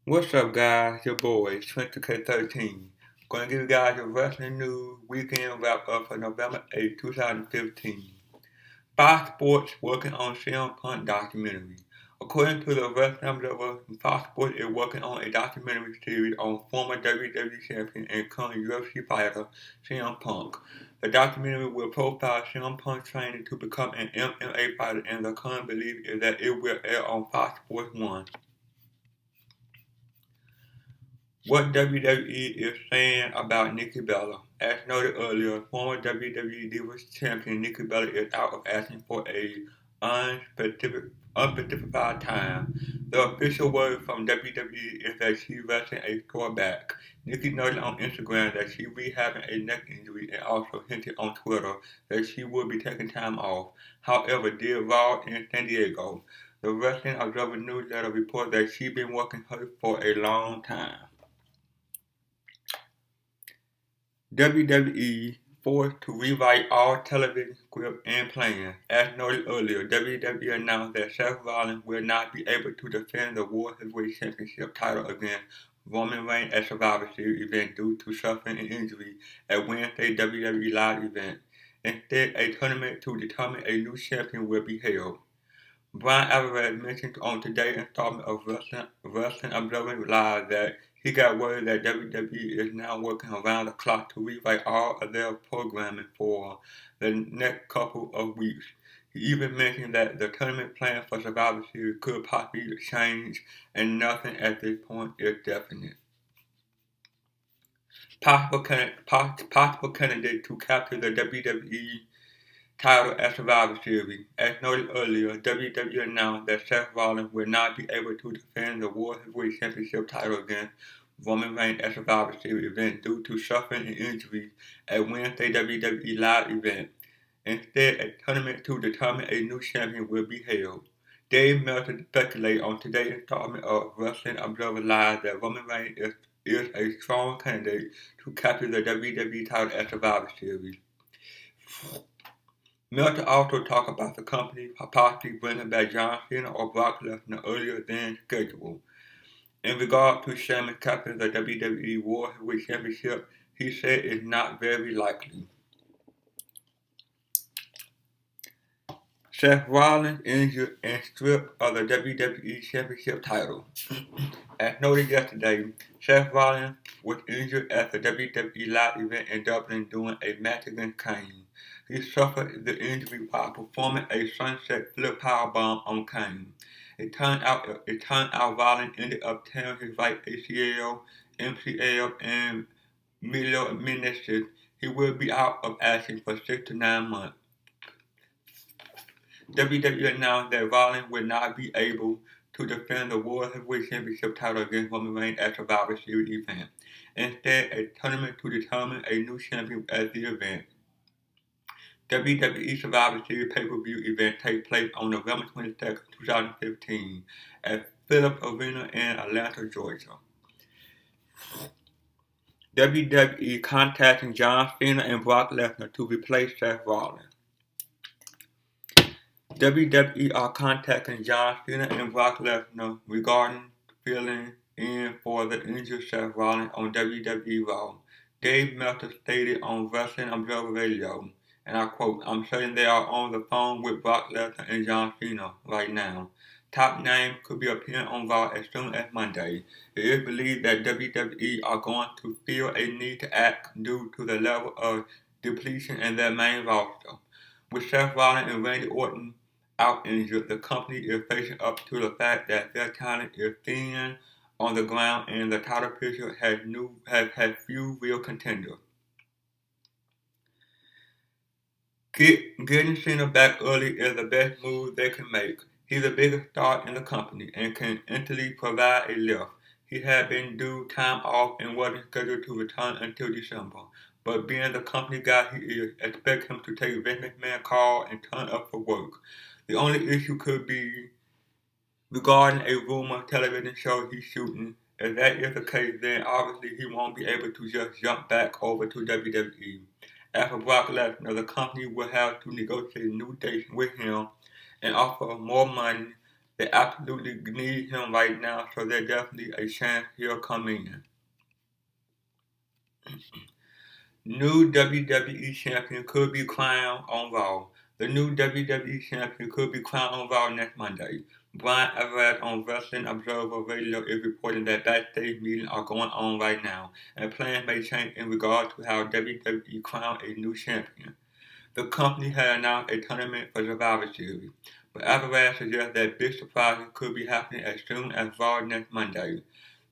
What's up, guys? Your boy, 20K13. Gonna give you guys a wrestling news weekend wrap up for November 8th, 2015. Fox Sports working on CM Punk documentary. According to the Wrestling Observer, Fox Sports is working on a documentary series on former WWE champion and current UFC fighter CM Punk. The documentary will profile CM Punk's training to become an MMA fighter, and the current belief is that it will air on Fox Sports 1. What WWE is saying about Nikki Bella. As noted earlier, former WWE Divas Champion Nikki Bella is out of action for a unspecified time. The official word from WWE is that she's wrestling a sore back. Nikki noted on Instagram that she rehabbing a neck injury and also hinted on Twitter that she will be taking time off. However, did Raw in San Diego. The Wrestling Observer newsletter reports that she's been working her for a long time. WWE forced to rewrite all television scripts and plans. As noted earlier, WWE announced that Seth Rollins will not be able to defend the World Heavyweight Championship title against Roman Reigns at Survivor Series event due to suffering an injury at Wednesday's WWE Live event. Instead, a tournament to determine a new champion will be held. Bryan Alvarez mentioned on today's installment of Wrestling Observer Live that he got word that WWE is now working around the clock to rewrite all of their programming for the next couple of weeks. He even mentioned that the tournament plan for Survivor Series could possibly change, and nothing at this point is definite. Possible candidate to capture the WWE title at Survivor Series. As noted earlier, WWE announced that Seth Rollins will not be able to defend the World Heavyweight Championship title against Roman Reigns at Survivor Series event due to suffering an injury at Wednesday WWE Live event. Instead, a tournament to determine a new champion will be held. Dave Meltzer speculated on today's installment of Wrestling Observer Live that Roman Reigns is a strong candidate to capture the WWE title at Survivor Series. Meltzer also talked about the company possibly bringing back John Cena or Brock Lesnar earlier than scheduled. In regard to Sheamus capturing the WWE World Heavyweight Championship, he said it's not very likely. Seth Rollins injured and stripped of the WWE Championship title. As noted yesterday, Seth Rollins was injured at the WWE Live event in Dublin during a match against Kane. He suffered the injury while performing a sunset flip powerbomb on Kane. It turned out Rollins ended up tearing his right ACL, MCL, and medial meniscus. He will be out of action for 6 to 9 months. WWE announced that Rollins would not be able to defend the World Heavyweight Championship title against Roman Reigns at Survivor Series event. Instead, a tournament to determine a new champion at the event. WWE Survivor Series pay-per-view event takes place on November 22nd, 2015 at Phillips Arena in Atlanta, Georgia. WWE contacting John Cena and Brock Lesnar to replace Seth Rollins. WWE are contacting John Cena and Brock Lesnar regarding filling in for the injured Seth Rollins on WWE Raw. Dave Meltzer stated on Wrestling Observer Radio, and I quote, "I'm certain they are on the phone with Brock Lesnar and John Cena right now. Top names could be appearing on Raw as soon as Monday. It is believed that WWE are going to feel a need to act due to the level of depletion in their main roster. With Seth Rollins and Randy Orton out injured, the company is facing up to the fact that their talent is thin on the ground and the title picture has had few real contenders. Getting Cena back early is the best move they can make. He's the biggest star in the company and can instantly provide a lift. He had been due time off and wasn't scheduled to return until December. But being the company guy he is, expect him to take Vince McMahon's call and turn up for work. The only issue could be regarding a rumor television show he's shooting. If that is the case, then obviously he won't be able to just jump back over to WWE. As for Brock Lesnar, the company will have to negotiate new dates with him and offer more money They absolutely need him right now, so there's definitely a chance he'll come in. New WWE champion could be crowned on Raw. The new WWE champion could be crowned on Raw next Monday. Brian Everett on Wrestling Observer Radio is reporting that backstage meetings are going on right now, and plans may change in regard to how WWE crown a new champion. The company had announced a tournament for Survivor Series, but Everett suggests that big surprises could be happening as soon as Raw next Monday.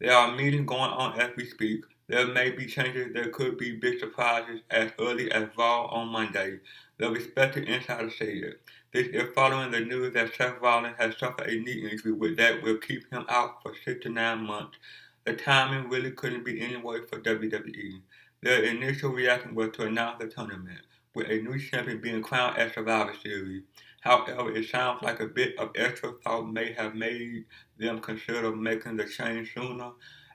There are meetings going on as we speak. There may be changes. There could be big surprises as early as Raw on Monday, the respected insider said. This is following the news that Seth Rollins has suffered a knee injury that will keep him out for 6 to 9 months. The timing really couldn't be any worse for WWE. Their initial reaction was to announce the tournament, with a new champion being crowned at Survivor Series. However, it sounds like a bit of extra thought may have made them consider making the change sooner.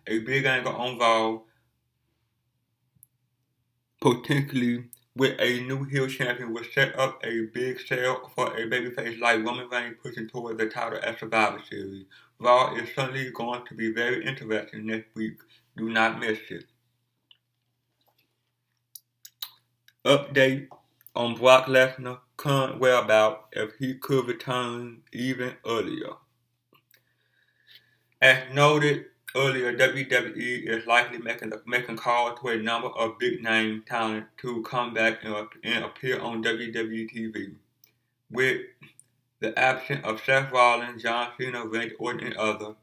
A big angle on Raw, potentially with a new heel champion, would set up a big sale for a babyface like Roman Reigns pushing toward the title at Survivor Series. Raw is certainly going to be very interesting next week. Do not miss it. Update on Brock Lesnar's current whereabouts if he could return even earlier. As noted earlier, WWE is likely making calls to a number of big-name talent to come back and appear on WWE TV. With the absence of Seth Rollins, John Cena, Randy Orton, and others,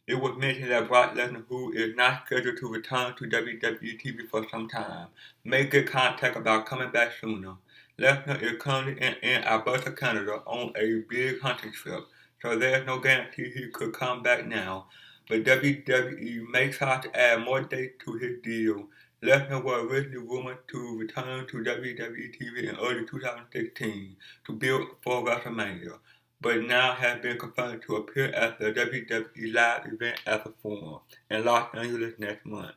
it was mentioned that Brock Lesnar, who is not scheduled to return to WWE TV for some time, may get contact about coming back sooner. Lesnar is currently in Alberta, Canada on a big hunting trip, so there's no guarantee he could come back now. But WWE may try to add more dates to his deal. Lesnar was originally rumored to return to WWE TV in early 2016 to build for WrestleMania, but now has been confirmed to appear at the WWE Live event as a Forum in Los Angeles next month.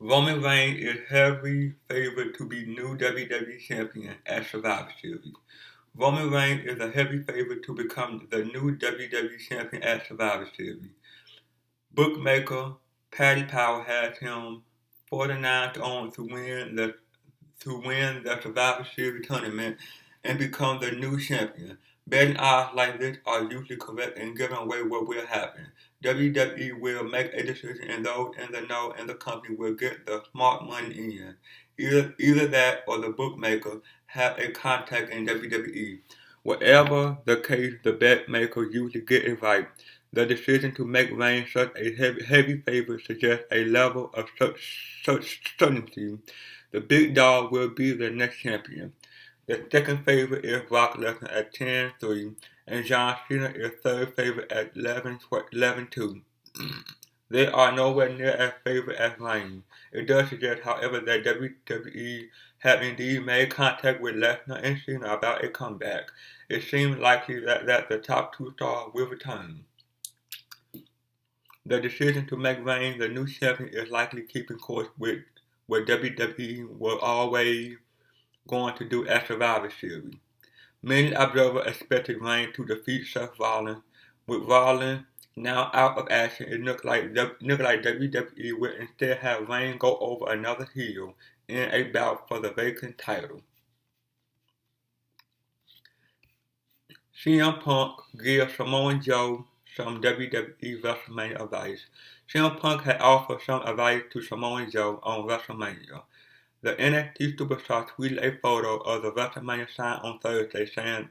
Roman Reigns is heavy favorite to be new WWE champion at Survivor Series. Roman Reigns is a heavy favorite to become the new WWE champion at Survivor Series. Bookmaker Paddy Power has him 49-1 to win the Survivor Series tournament and become the new champion. Betting odds like this are usually correct and giving away what will happen. WWE will make a decision and those in the know and the company will get the smart money in. Either that or the bookmaker have a contact in WWE. Whatever the case, the bet maker usually get it right. The decision to make Reigns such a heavy favorite suggests a level of such certainty. The big dog will be the next champion. The second favorite is Brock Lesnar at 10-3, and John Cena is third favorite at 11-2. They are nowhere near as favorite as Reigns. It does suggest, however, that WWE have indeed made contact with Lesnar and Cena about a comeback. It seems likely that the top two stars will return. The decision to make Reigns the new champion is likely keeping course with what WWE was always going to do at Survivor Series. Many observers expected Reigns to defeat Seth Rollins. With Rollins now out of action, it looked like WWE will instead have Reigns go over another heel in a bout for the vacant title. CM Punk gives Samoa Joe some WWE WrestleMania advice. CM Punk had offered some advice to Samoa Joe on WrestleMania. The NXT superstar tweeted a photo of the WrestleMania sign on Thursday saying,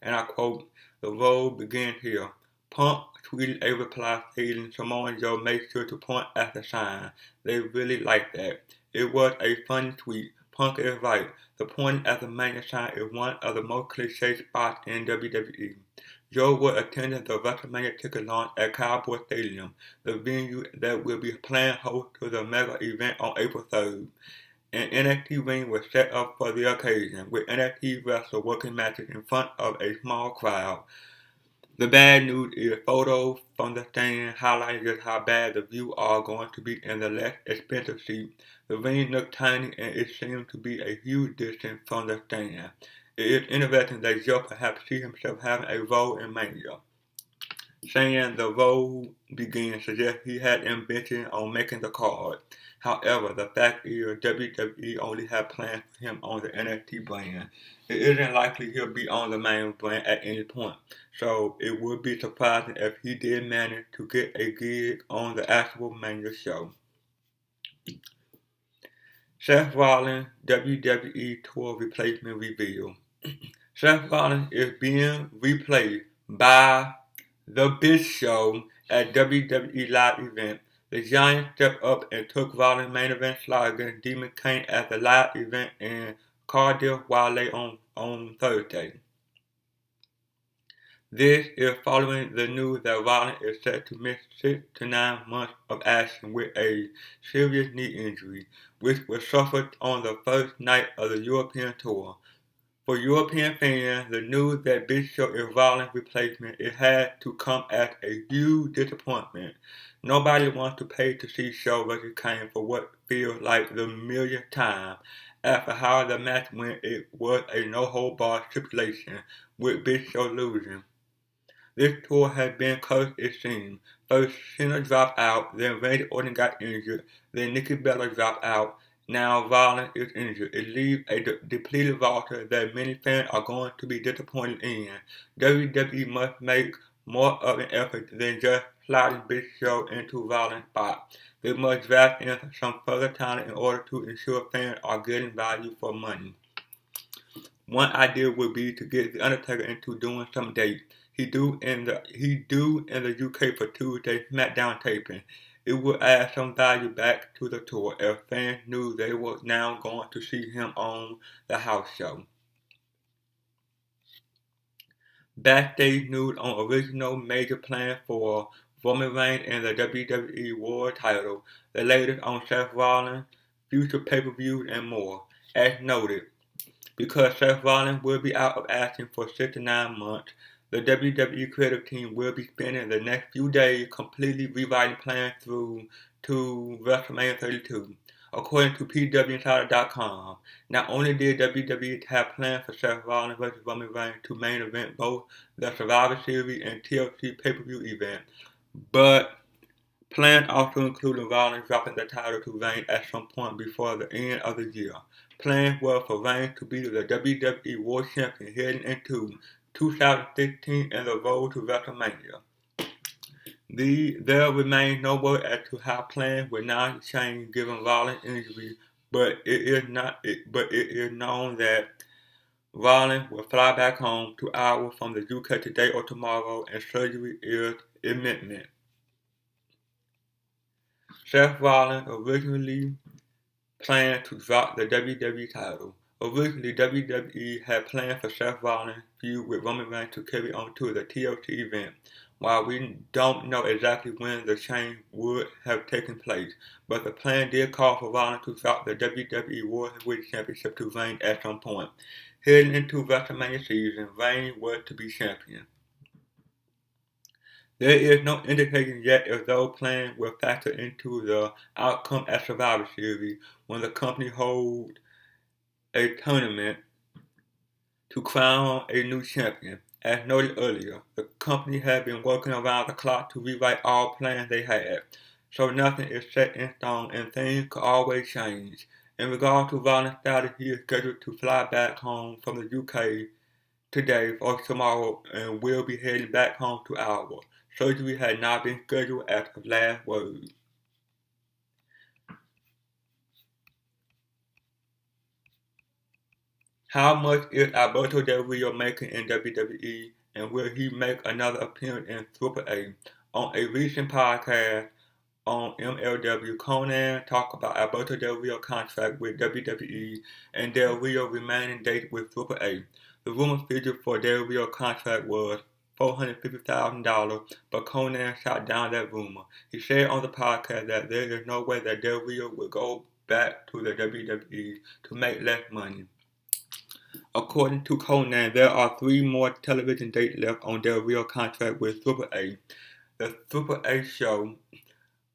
and I quote, "The road begins here." Punk tweeted a reply stating Samoa Joe made sure to point at the sign. They really like that. It was a funny tweet. Punk is right. The pointing at the Mania sign is one of the most cliche spots in WWE. Joe will attend the WrestleMania ticket launch at Cowboy Stadium, the venue that will be playing host to the mega event on April 3rd. An NXT ring was set up for the occasion, with NXT wrestlers working matches in front of a small crowd. The bad news is photos from the stand highlight just how bad the views are going to be in the less expensive seats. The ring looked tiny and it seemed to be a huge distance from the stand. It is interesting that Joe perhaps sees himself having a role in Mania, saying the role began suggests he had ambition on making the card. However, the fact is WWE only had plans for him on the NXT brand. It isn't likely he'll be on the main brand at any point, so it would be surprising if he did manage to get a gig on the actual Mania show. Seth Rollins WWE Tour replacement reveal. Seth Rollins is being replaced by The Big Show at WWE Live event. The Giant stepped up and took Rollins' main event slot against Demon Kane at the live event in Cardiff Wale on Thursday. This is following the news that Rollins is set to miss 6 to 9 months of action with a serious knee injury, which was suffered on the first night of the European tour. For European fans, the news that Big Show is Rollins' replacement, it had to come as a huge disappointment. Nobody wants to pay to see Show vs. Kane for what feels like the millionth time. After how the match went, it was a no-hold-barred stipulation, with Big Show losing. This tour has been cursed, it seems. First, Cena dropped out, then Randy Orton got injured, then Nikki Bella dropped out. Now Rollins is injured. It leaves a depleted roster that many fans are going to be disappointed in. WWE must make more of an effort than just sliding Big Show into Rollins' spot. They must draft in some further talent in order to ensure fans are getting value for money. One idea would be to get The Undertaker into doing some dates. He do in the UK for Tuesday SmackDown taping. It would add some value back to the tour if fans knew they were now going to see him on the house show. Backstage news on original major plans for Roman Reigns and the WWE World title, the latest on Seth Rollins, future pay-per-views, and more. As noted, because Seth Rollins will be out of action for 6 to 9 months, the WWE creative team will be spending the next few days completely rewriting plans through to WrestleMania 32. According to PWInsider.com, not only did WWE have plans for Seth Rollins vs. Roman Reigns to main event both the Survivor Series and TLC pay-per-view events, but plans also included Rollins dropping the title to Reigns at some point before the end of the year. Plans were for Reigns to be the WWE World Champion heading into 2016 and the road to WrestleMania. There remains no word as to how plans will now change given Rollins' injury, but it is known that Rollins will fly back home to Iowa from the UK today or tomorrow, and surgery is imminent. Seth Rollins originally planned to drop the WWE title. Originally, WWE had planned for Seth Rollins' feud with Roman Reigns to carry on to the TLC event. While we don't know exactly when the change would have taken place, but the plan did call for Rollins to drop the WWE World Heavyweight Championship to Reigns at some point. Heading into WrestleMania season, Reigns was to be champion. There is no indication yet if those plans will factor into the outcome at Survivor Series when the company holds a tournament to crown a new champion. As noted earlier, the company has been working around the clock to rewrite all plans they had, so nothing is set in stone and things could always change. In regard to Rollins' status, he is scheduled to fly back home from the UK today or tomorrow and will be heading back home to Iowa. Surgery had not been scheduled as of last word. How much is Alberto Del Rio making in WWE, and will he make another appearance in AAA? On a recent podcast on MLW, Conan talked about Alberto Del Rio's contract with WWE and Del Rio remaining date with AAA. The rumor figure for Del Rio's contract was $450,000, but Conan shot down that rumor. He said on the podcast that there is no way that Del Rio will go back to the WWE to make less money. According to Conan, there are 3 more television dates left on Del Rio's contract with AAA. The AAA show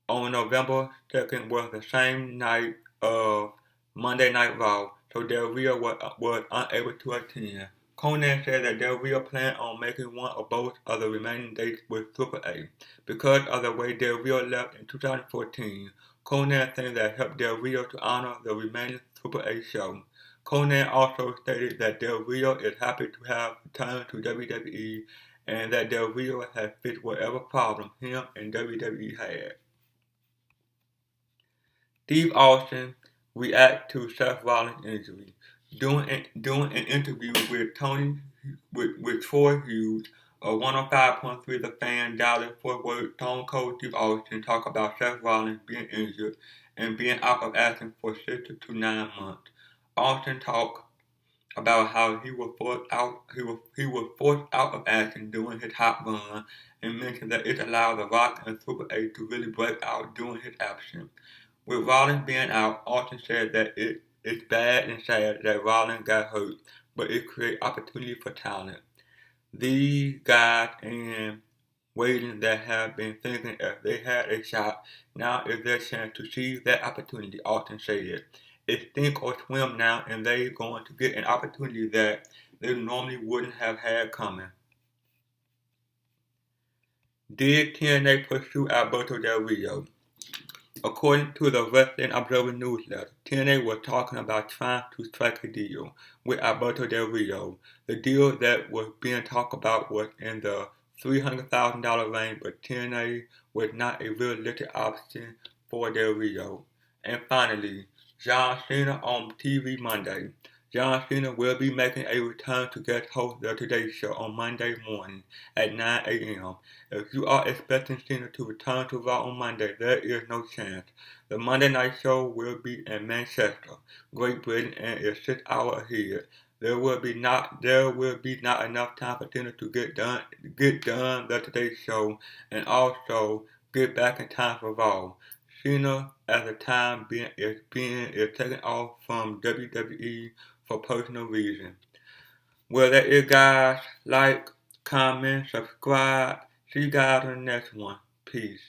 on November 2nd was the same night of Monday Night Raw. so Del Rio was unable to attend. Konnan said that Del Rio planned on making one or both of the remaining dates with Triple A. Because of the way Del Rio left in 2014, Konnan thinks that helped Del Rio to honor the remaining Triple A show. Konnan also stated that Del Rio is happy to have returned to WWE and that Del Rio has fixed whatever problem him and WWE had. Steve Austin reacted to Seth Rollins' injury. During an interview with Troy Hughes of 105.3 The Fan Dallas-Fort Worth, Stone Cold Steve Austin talked about Seth Rollins being injured and being out of action for 6 to 9 months. Austin talked about how he was forced out of action during his hot run and mentioned that it allowed The Rock and Triple H to really break out during his absence. With Rollins being out, Austin said that it's bad and sad that Rollins got hurt, but it creates opportunity for talent. These guys and waiting that have been thinking if they had a shot, now is their chance to seize that opportunity, Austin said. It's sink or swim now, and they're going to get an opportunity that they normally wouldn't have had coming. Did TNA pursue Alberto Del Rio? According to the Wrestling Observer newsletter, TNA was talking about trying to strike a deal with Alberto Del Rio. The deal that was being talked about was in the $300,000 range, but TNA was not a realistic option for Del Rio. And finally, John Cena on TV Monday. John Cena will be making a return to guest host the Today Show on Monday morning at 9 a.m. If you are expecting Cena to return to Raw on Monday, there is no chance. The Monday night show will be in Manchester, Great Britain, and is 6 hours ahead. There will be not enough time for Cena to get done the Today Show and also get back in time for Raw. Cena, at the time is taken off from WWE for personal reasons. Well, that is, guys. Like, comment, subscribe. See you guys on the next one. Peace.